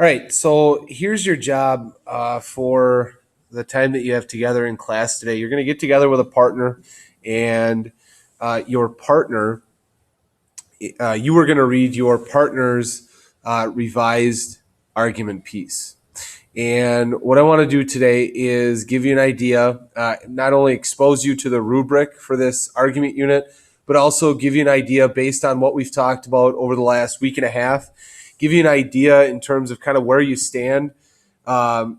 All right, so here's your job for the time that you have together in class today. You're going to get together with a partner, and your partner, you are going to read your partner's revised argument piece. And what I want to do today is give you an idea, not only expose you to the rubric for this argument unit, but also give you an idea based on what we've talked about over the last week and a half, give you an idea in terms of kind of where you stand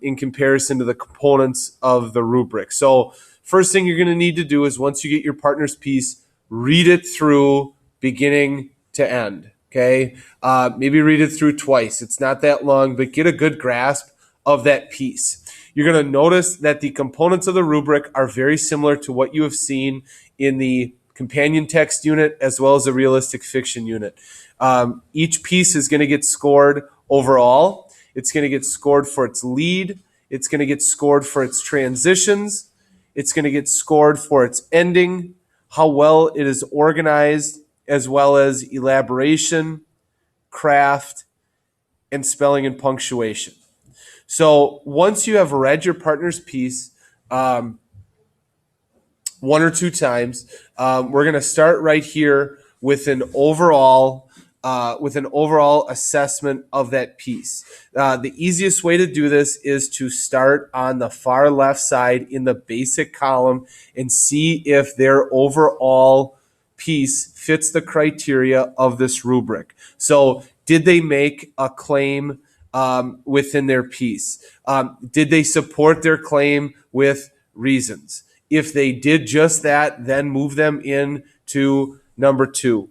in comparison to the components of the rubric. So first thing you're going to need to do is once you get your partner's piece, read it through beginning to end. Okay. Maybe read it through twice. It's not that long, but get a good grasp of that piece. You're going to notice that the components of the rubric are very similar to what you have seen in the companion text unit as well as the realistic fiction unit. Each piece is going to get scored overall. It's going to get scored for its lead. It's going to get scored for its transitions. It's going to get scored for its ending, how well it is organized, as well as elaboration, craft, and spelling and punctuation. So once you have read your partner's piece one or two times, we're going to start right here with an overall assessment of that piece. The easiest way to do this is to start on the far left side in the basic column and see if their overall piece fits the criteria of this rubric. So did they make a claim within their piece? Did they support their claim with reasons? If they did just that, then move them in to number two.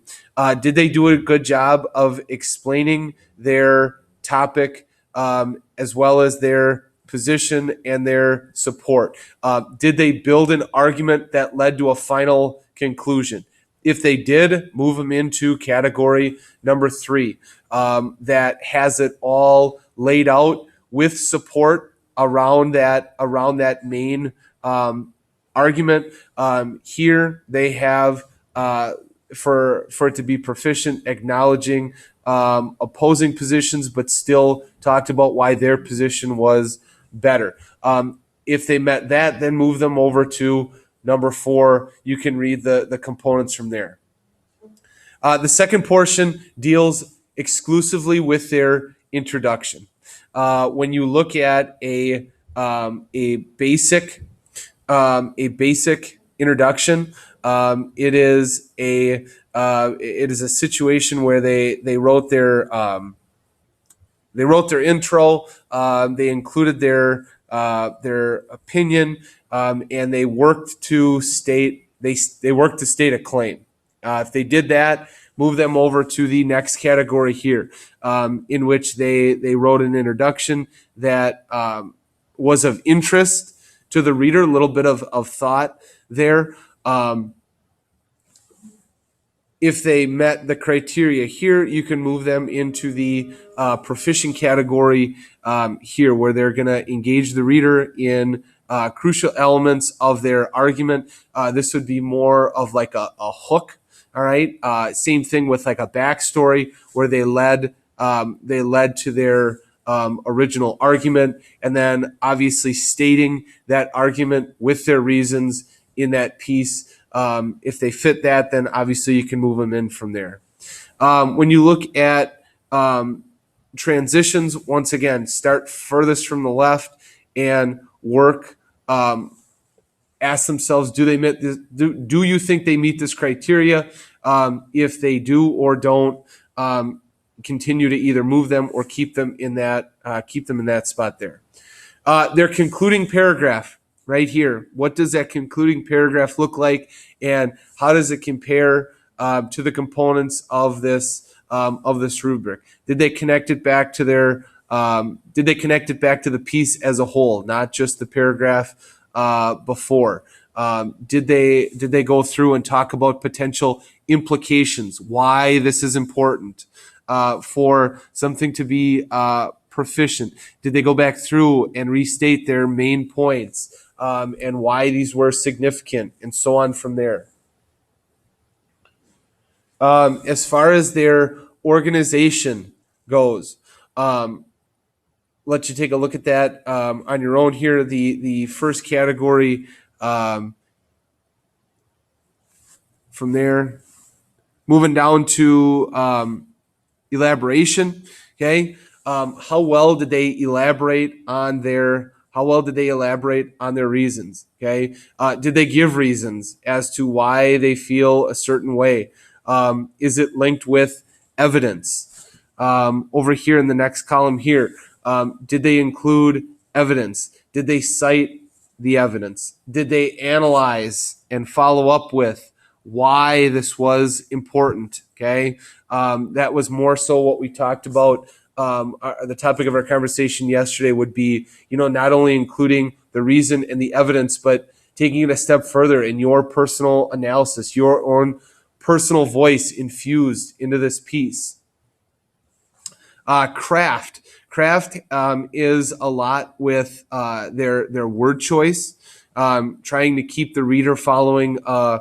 Did they do a good job of explaining their topic as well as their position and their support? Did they build an argument that led to a final conclusion? If they did, move them into category number three, that has it all laid out with support around that main argument. Here they have for it to be proficient, acknowledging opposing positions, but still talked about why their position was better. If they met that, then move them over to number four. You can read the components from there. The second portion deals exclusively with their introduction. When you look at a basic introduction, it is a situation where they wrote their intro, they included their opinion, and they worked to state a claim. If they did that, move them over to the next category here, in which they wrote an introduction that was of interest to the reader, a little bit of thought there. If they met the criteria here, you can move them into the proficient category here, where they're going to engage the reader in crucial elements of their argument. This would be more of like a hook. All right. Same thing with like a backstory where they led to their original argument, and then obviously stating that argument with their reasons in that piece. If they fit that, then obviously you can move them in from there. When you look at transitions, once again, start furthest from the left and work. Ask themselves, do you think they meet this criteria? If they do or don't, continue to either move them or keep them in that spot there. Their concluding paragraph right here. What does that concluding paragraph look like, and how does it compare to the components of this rubric? Did they connect it back to the piece as a whole, not just the paragraph before? Did they go through and talk about potential implications, why this is important for something to be proficient? Did they go back through and restate their main points and why these were significant, and so on from there? As far as their organization goes, let you take a look at that on your own here. The first category from there, moving down to elaboration. Okay, how well did they elaborate on their reasons? Okay, did they give reasons as to why they feel a certain way? Is it linked with evidence? Over here in the next column here, did they include evidence? Did they cite the evidence? Did they analyze and follow up with why this was important? Okay, that was more so what we talked about. The topic of our conversation yesterday would be, not only including the reason and the evidence, but taking it a step further in your personal analysis, your own personal voice infused into this piece. Craft is a lot with their word choice, trying to keep the reader following a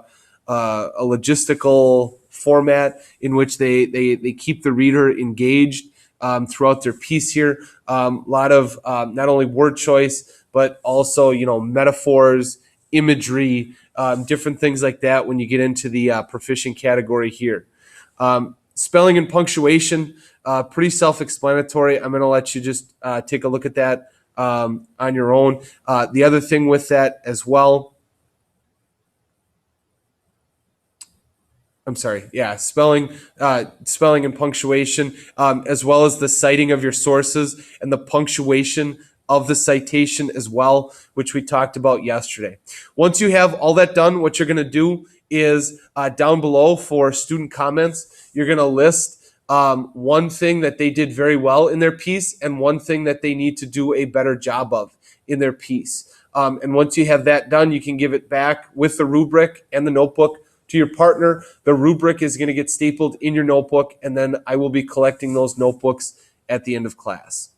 logistical format in which they keep the reader engaged throughout their piece here. A lot of not only word choice, but also metaphors, imagery, different things like that when you get into the proficient category here. Spelling and punctuation, pretty self-explanatory. I'm going to let you just take a look at that on your own. The other thing with that as well, spelling and punctuation, as well as the citing of your sources and the punctuation of the citation as well, which we talked about yesterday. Once you have all that done, what you're going to do is down below for student comments, you're going to list one thing that they did very well in their piece and one thing that they need to do a better job of in their piece. And once you have that done, you can give it back with the rubric and the notebook to your partner. The rubric is going to get stapled in your notebook, and then I will be collecting those notebooks at the end of class.